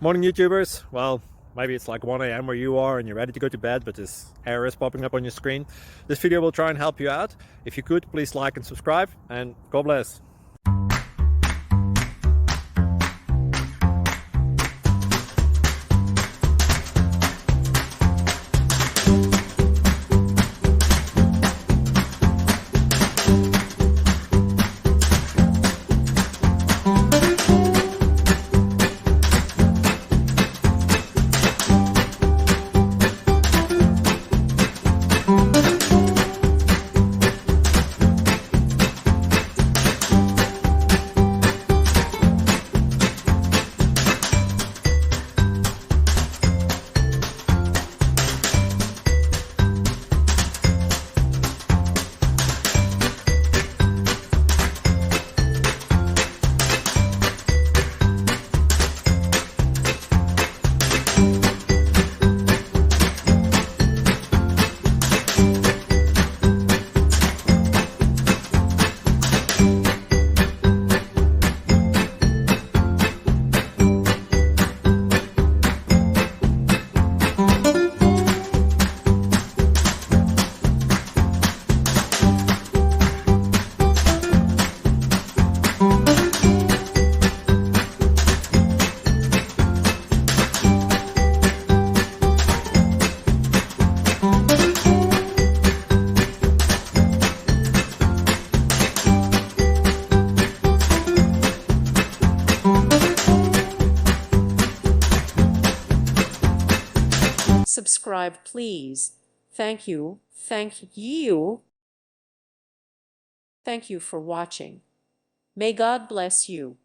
Morning YouTubers. Well, maybe it's like 1 a.m. where you are and you're ready to go to bed, but this error is popping up on your screen. This video will try and help you out. If you could, please like and subscribe, and God bless. Subscribe, please. Thank you. Thank you. Thank you for watching. May God bless you.